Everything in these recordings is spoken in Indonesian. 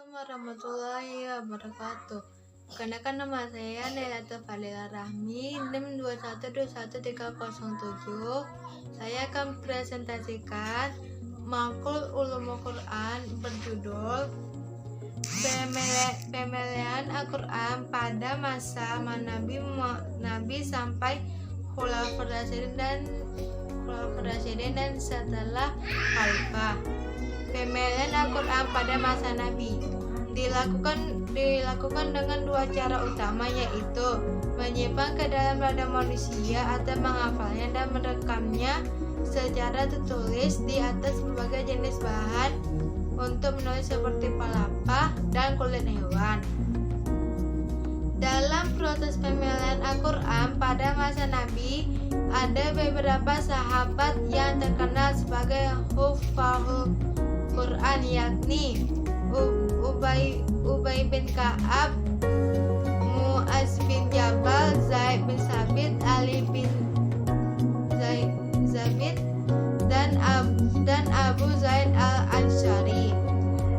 Assalamualaikum warahmatullahi wabarakatuh. Perkenalkan, nama saya Nailatul Fadila Rahmi, NIM 2121307. Saya akan presentasikan Makul Ulumul Quran berjudul Pemeliharaan Al-Quran pada masa Nabi sampai Khulafaur Rasyidin dan setelah Khalifah. Pemeliharaan Al-Quran pada masa Nabi dilakukan dengan dua cara utama, yaitu menyimpan ke dalam dada manusia atau menghafalnya dan merekamnya secara tertulis di atas berbagai jenis bahan untuk menulis seperti palapa dan kulit hewan. Dalam proses pemeliharaan Al-Quran pada masa Nabi, ada beberapa sahabat yang terkenal sebagai hufazul Quran, yakni Ubay bin Ka'ab, Mu'az bin Jabal, Zaid bin Sabit, Ali bin Zabit, dan Abu Zaid al-Ansyari,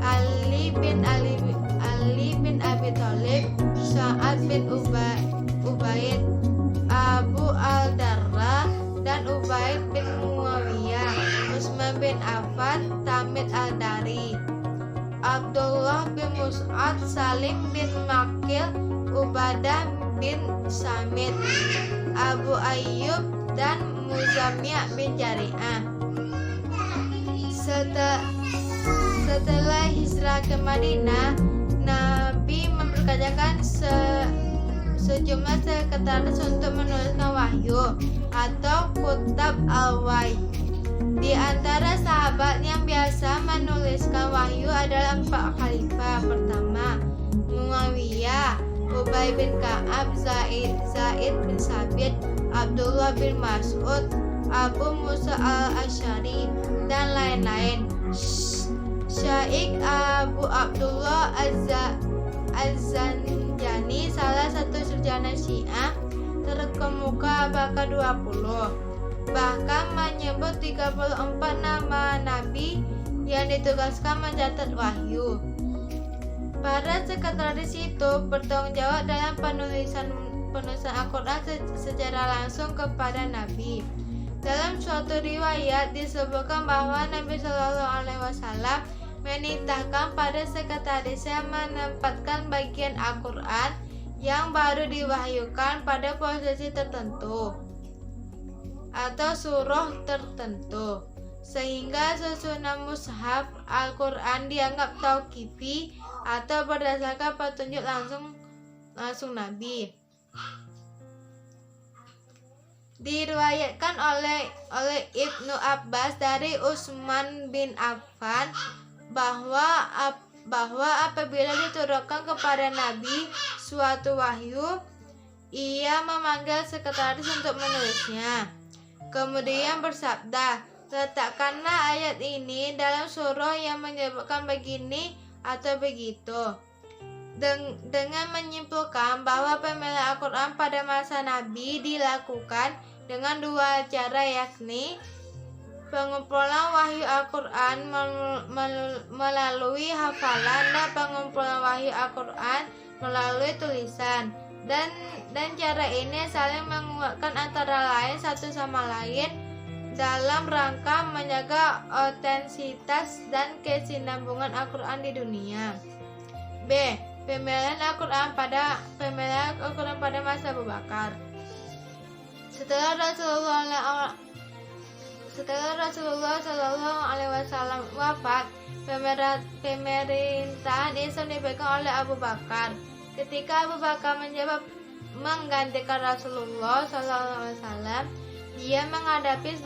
Ali bin Abi Thalib, Sa'ad bin Ubaid, Abu al-Darra, dan Ubaid bin Muawiyah, Utsman bin Affan, Tamim al-Dari, Abdullah bin Mus'ad, Salim bin Makil, Ubadah bin Samit, Abu Ayyub, dan Muzammi' bin Jari'ah. Setelah hijrah ke Madinah, Nabi memperkerjakan sejumlah sekretaris untuk menuliskan wahyu atau kutab al-wahy. Di antara sahabat yang biasa menuliskan wahyu adalah 4 khalifah. Pertama, Muawiyah, Ubay bin Ka'ab, Zaid bin Sabit, Abdullah bin Mas'ud, Abu Musa al-Asy'ari, dan lain-lain. Syaikh Abu Abdullah Az-Zanjani, salah satu sarjana Syiah terkemuka abad ke-20, bahkan menyebut 34 nama Nabi yang ditugaskan mencatat wahyu. Para sekretaris itu bertanggung jawab dalam penulisan Al-Quran secara langsung kepada Nabi. Dalam suatu riwayat disebutkan bahwa Nabi Shallallahu Alaihi Wasallam menitahkan pada sekretarisnya menempatkan bagian Al-Quran yang baru diwahyukan pada posisi tertentu atau surah tertentu, sehingga susunan mushaf Al-Quran dianggap tauqifi atau berdasarkan petunjuk langsung Nabi. Diriwayatkan oleh Ibnu Abbas dari Utsman bin Affan bahwa apabila diturunkan kepada Nabi suatu wahyu, ia memanggil sekretaris untuk menulisnya. Kemudian bersabda, letakkanlah ayat ini dalam surah yang menyebutkan begini atau begitu. Dengan menyimpulkan bahwa pemeliharaan Al-Quran pada masa Nabi dilakukan dengan dua cara, yakni pengumpulan wahyu Al-Quran melalui hafalan dan pengumpulan wahyu Al-Quran melalui tulisan. Dan cara ini saling menguatkan antara lain satu sama lain dalam rangka menjaga otentisitas dan kesinambungan Al-Quran di dunia. B. Pemeliharaan Al-Quran pada masa Abu Bakar. Setelah Rasulullah Shallallahu Alaihi Wasallam wafat, pemerintahan Islam dipegang oleh Abu Bakar. Ketika Abu Bakar menjabat menggantikan Rasulullah Shallallahu Alaihi Wasallam, dia menghadapi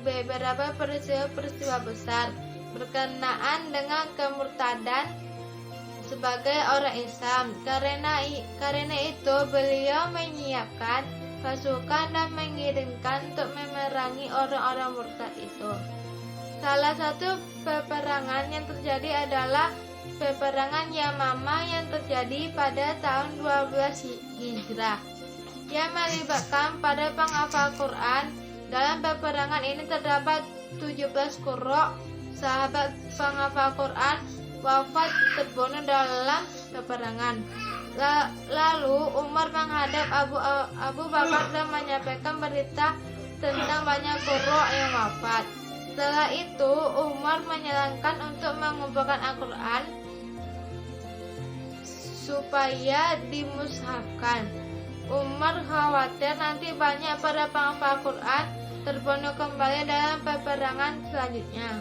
beberapa peristiwa besar berkenaan dengan kemurtadan sebagai orang Islam. Karena itu beliau menyiapkan pasukan dan mengirimkan untuk memerangi orang-orang murtad itu. Salah satu peperangan yang terjadi adalah peperangan Yamamah yang terjadi pada tahun 12 Hijrah, yang melibatkan pada penghafal Quran. Dalam peperangan ini terdapat 17 qurra, sahabat penghafal Quran wafat terbunuh dalam peperangan. Lalu Umar menghadap Abu Bakar dan menyampaikan berita tentang banyak qurra yang wafat. Setelah itu Umar menyarankan untuk mengumpulkan Al-Quran supaya dimushafkan. Umar khawatir nanti banyak para penghafal Al-Quran terbunuh kembali dalam peperangan selanjutnya.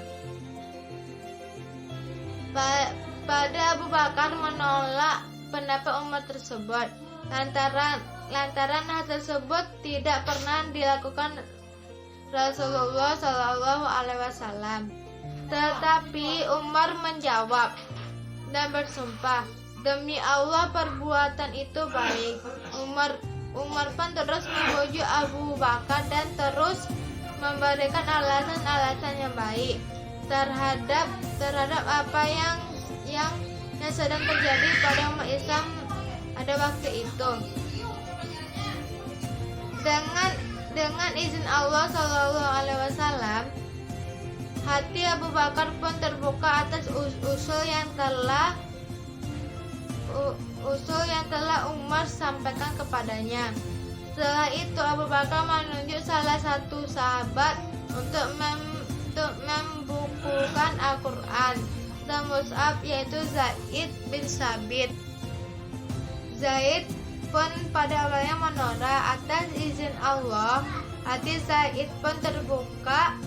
Pada Abu Bakar menolak pendapat Umar tersebut lantaran hal tersebut tidak pernah dilakukan Rasulullah Shallallahu Alaihi Wasallam. Tetapi Umar menjawab dan bersumpah, demi Allah perbuatan itu baik. Umar pun terus membujuk Abu Bakar dan terus memberikan alasan-alasan yang baik terhadap apa yang sedang terjadi pada umat Islam pada waktu itu. Dengan izin Allah Shallallahu Alaihi Wasallam, hati Abu Bakar pun terbuka atas usul yang telah Umar sampaikan kepadanya. Setelah itu Abu Bakar menunjuk salah satu sahabat untuk membukukan Al-Quran dan mushaf, yaitu Zaid bin Sabit. Zaid pun pada awalnya menolak. Atas izin Allah, hati Zaid pun terbuka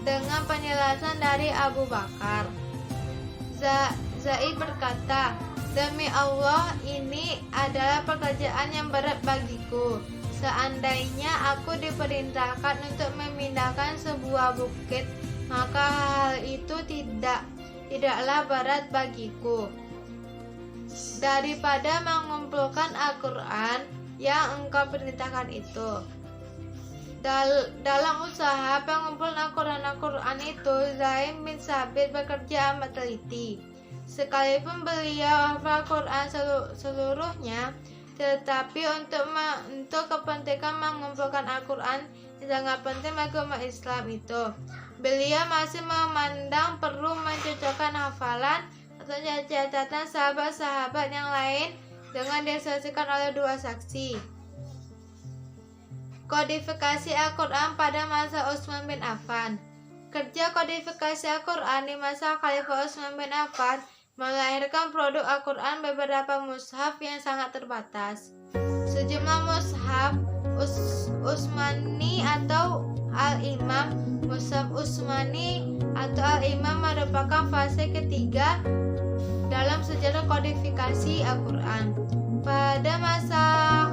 dengan penjelasan dari Abu Bakar. Zaid berkata, demi Allah, ini adalah pekerjaan yang berat bagiku. Seandainya aku diperintahkan untuk memindahkan sebuah bukit, maka hal itu tidaklah berat bagiku daripada mengumpulkan Al-Quran yang engkau perintahkan itu. Dalam usaha pengumpulan Al-Quran itu, Zaid bin Sabit bekerja amat teliti. Sekalipun beliau hafal Al-Quran seluruhnya, tetapi untuk kepentingan mengumpulkan Al-Quran yang sangat penting bagi umat Islam itu, beliau masih memandang perlu mencocokkan hafalan atau catatan sahabat-sahabat yang lain dengan disaksikan oleh dua saksi. Kodifikasi Al-Quran pada masa Utsman bin Affan. Kerja kodifikasi Al-Quran di masa Khalifah Utsman bin Affan melahirkan produk Al-Quran beberapa mushaf yang sangat terbatas. Sejumlah mushaf Utsmani atau Al-Imam. Mushaf Utsmani atau Al-Imam merupakan fase ketiga dalam sejarah kodifikasi Al-Quran. Pada masa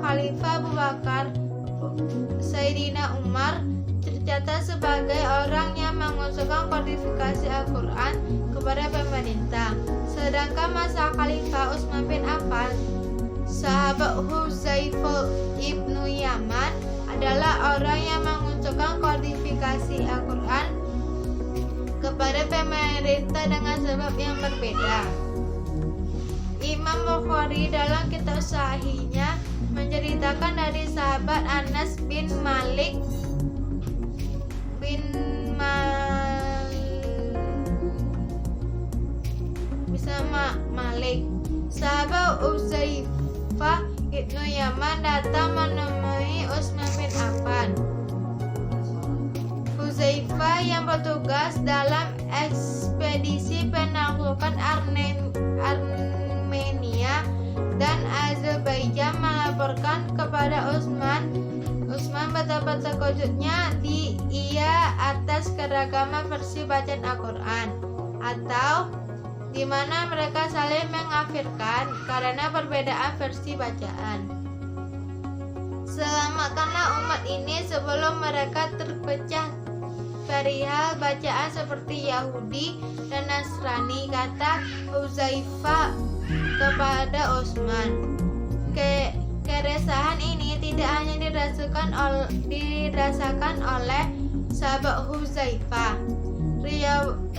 Khalifah Abu Bakar, Sayyidina Umar tercatat sebagai orang yang mengusulkan kodifikasi Al-Quran kepada pemerintah. Sedangkan masa Khalifah Utsman bin Affan, sahabat Hudzaifah ibnu Yaman adalah orang yang mengusulkan kodifikasi Al-Quran kepada pemerintah dengan sebab yang berbeda. Imam Bukhari dalam kitab Sahihnya menceritakan dari sahabat Anas bin Malik sahabat Hudzaifah ibnu Yaman datang menemui Utsman bin Affan. Hudzaifah yang bertugas dalam ekspedisi penaklukan Armenia dan Azerbaijan melaporkan kepada Utsman betapa terkejutnya ia atas keragaman versi bacaan Al-Quran, atau di mana mereka saling mengkafirkan karena perbedaan versi bacaan. Selamatkanlah umat ini sebelum mereka terpecah perihal bacaan seperti Yahudi dan Nasrani, kata Hudzaifah kepada Utsman. Keresahan ini tidak hanya dirasakan oleh sahabat Hudzaifah.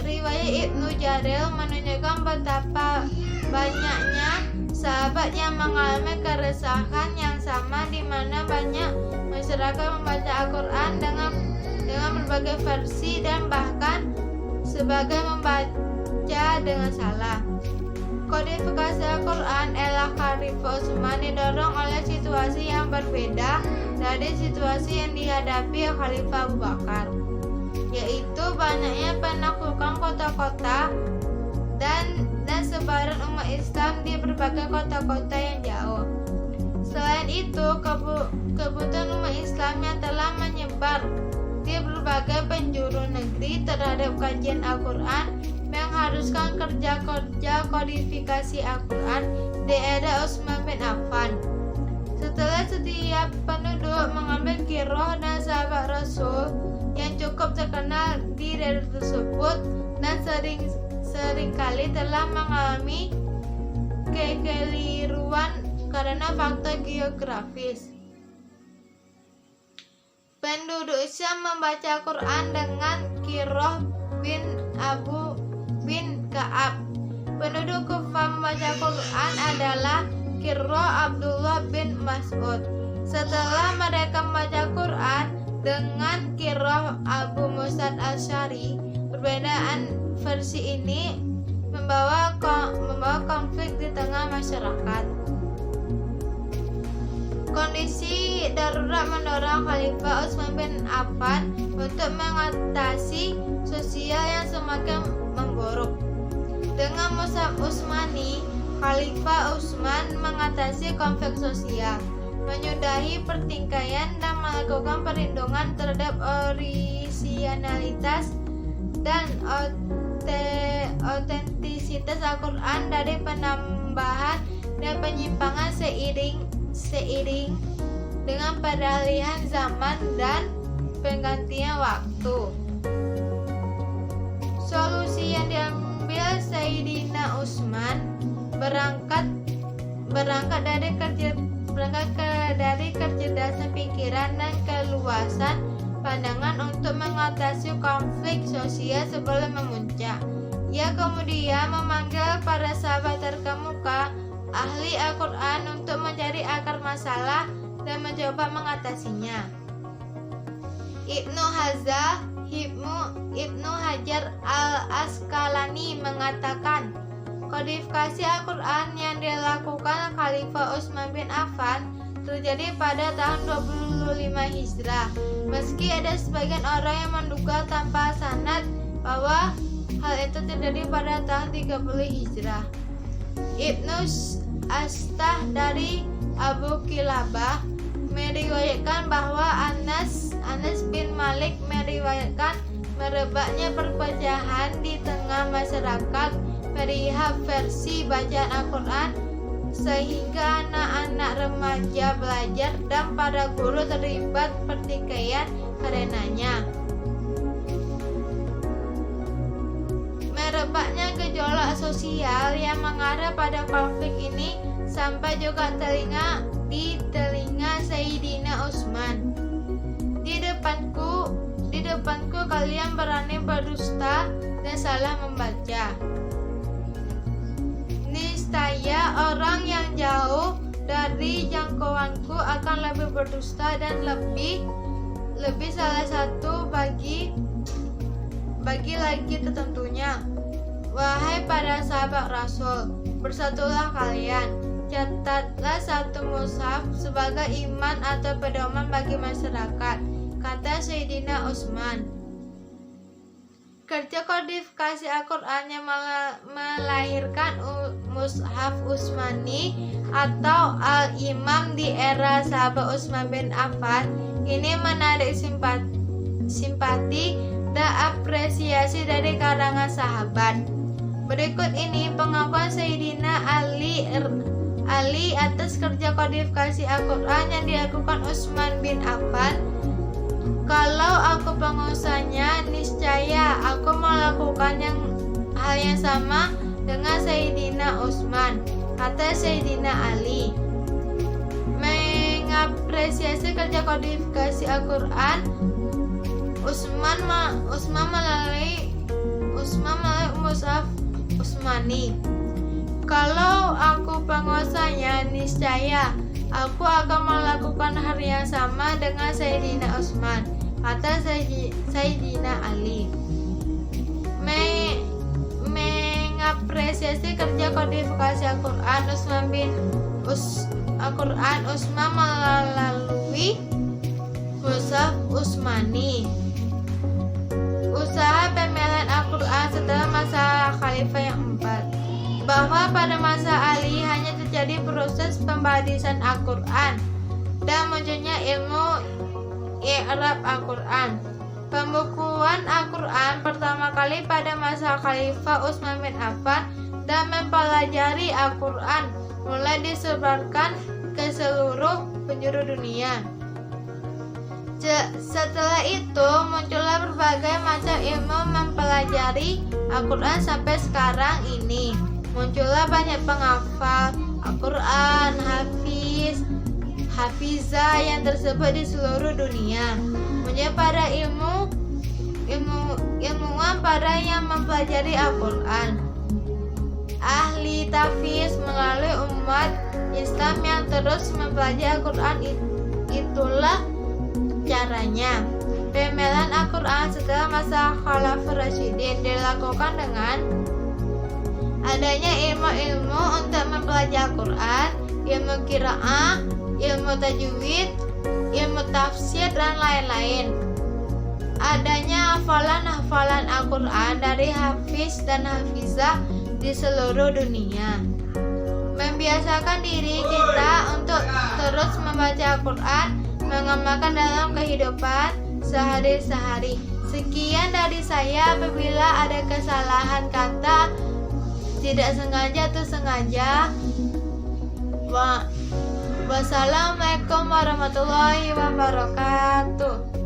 Riwayat Ibnu Jarir menunjukkan betapa banyaknya sahabat yang mengalami keresahan yang sama, di mana banyak masyarakat membaca Al-Quran dengan berbagai versi dan bahkan sebagai membaca dengan salah. Kodifikasi Al-Quran era Khalifah Utsman didorong oleh situasi yang berbeda dari situasi yang dihadapi Khalifah Abu Bakar, yaitu banyaknya penaklukan kota-kota dan sebaran umat Islam di berbagai kota-kota yang jauh. Selain itu, kebutuhan umat Islam yang telah menyebar di berbagai penjuru negeri terhadap kajian Al-Quran mengharuskan kerja-kerja kodifikasi Al-Quran di era Utsman bin Affan. Setelah setiap penduduk mengambil qiraah dan sahabat Rasul yang cukup terkenal di daerah tersebut dan seringkali telah mengalami kekeliruan karena faktor geografis. Penduduk Syam membaca Quran dengan qiraah bin Abu bin Ka'ab. Penduduk Kufah membaca Quran adalah qiraah Abdullah bin Mas'ud. Setelah mereka membaca Quran dengan qiraah Abu Musa al-Asy'ari, perbedaan versi ini membawa konflik di tengah masyarakat. Kondisi darurat mendorong Khalifah Utsman bin Affan untuk mengatasi sosial yang semakin memburuk. Dengan Mushaf Utsmani, Khalifah Utsman mengatasi konflik sosial, menyudahi pertikaian dan melakukan perlindungan terhadap orisinalitas dan otentisitas Al-Quran dari penambahan dan penyimpangan seiring dengan peralihan zaman dan penggantian waktu. Solusi yang diambil Sayyidina Utsman berangkat dari kecerdasan pikiran dan keluasan pandangan untuk mengatasi konflik sosial sebelum memuncak. Ia kemudian memanggil para sahabat terkemuka ahli Al-Quran untuk mencari akar masalah dan mencoba mengatasinya. Ibnu Hajar al-Asqalani mengatakan, kodifikasi Al-Quran yang dilakukan Khalifah Utsman bin Affan terjadi pada tahun 25 Hijrah. Meski ada sebagian orang yang menduga tanpa sanad bahwa hal itu terjadi pada tahun 30 Hijrah. Ibnu Astah dari Abu Kilabah meriwayatkan bahwa Anas bin Malik meriwayatkan merebaknya perpecahan di tengah masyarakat perihal versi bacaan Al-Quran sehingga anak-anak remaja belajar dan para guru terlibat pertikaian karenanya. Merebaknya gejolak sosial yang mengarah pada konflik ini sampai juga di telinga Sayyidina Utsman. Di depanku kalian berani berdusta dan salah membaca. Niscaya orang yang jauh dari jangkauanku akan lebih berdusta dan lebih salah satu bagi lagi tertentunya. Wahai para sahabat Rasul, bersatulah kalian. Catatlah satu mushaf sebagai iman atau pedoman bagi masyarakat, kata Sayyidina Utsman. Kerja kodifikasi Al-Quran yang melahirkan Mushaf Utsmani atau Al-Imam di era sahabat Utsman bin Affan ini menarik simpati dan apresiasi dari kalangan sahabat. Berikut ini pengakuan Sayyidina Ali atas kerja kodifikasi Al-Quran yang dilakukan Utsman bin Affan. Kalau aku pengusahanya, niscaya aku melakukan hal yang sama dengan Sayyidina Utsman, kata Sayyidina Ali. Mengapresiasi kerja kodifikasi Al-Quran, Utsman melalui Mushaf Utsmani. Kalau aku penguasanya, niscaya aku akan melakukan hal yang sama dengan Sayyidina Utsman, kata Sayyidina Ali. mengapresiasi kerja kodifikasi Al-Quran Utsman melalui Mushaf Utsmani. Usaha pemeliharaan Al-Quran setelah masa Khalifah yang keempat, bahwa pada masa Ali hanya terjadi proses pembahadisan Al-Quran dan munculnya ilmu i'rab Al-Quran. Pembukuan Al-Quran pertama kali pada masa Khalifah Utsman bin Affan dan mempelajari Al-Quran mulai disebarkan ke seluruh penjuru dunia. Setelah itu muncullah berbagai macam ilmu mempelajari Al-Quran sampai sekarang ini. Muncullah banyak penghafal Al-Quran, hafizah yang tersebar di seluruh dunia. Punya para ilmuwan para yang mempelajari Al-Quran. Ahli tahfiz melalui umat Islam yang terus mempelajari Al-Quran, itulah caranya. Pemeliharaan Al-Quran setelah masa Khalifah Rasyidin dilakukan dengan adanya ilmu-ilmu untuk mempelajari Al-Quran, ilmu qiraah, ilmu tajwid, ilmu tafsir, dan lain-lain. Adanya hafalan-hafalan Al-Quran dari hafiz dan hafizah di seluruh dunia. Membiasakan diri kita untuk terus membaca Al-Quran, mengamalkan dalam kehidupan sehari-hari. Sekian dari saya. Apabila ada kesalahan kata, tidak sengaja atau sengaja, wassalamualaikum warahmatullahi wabarakatuh.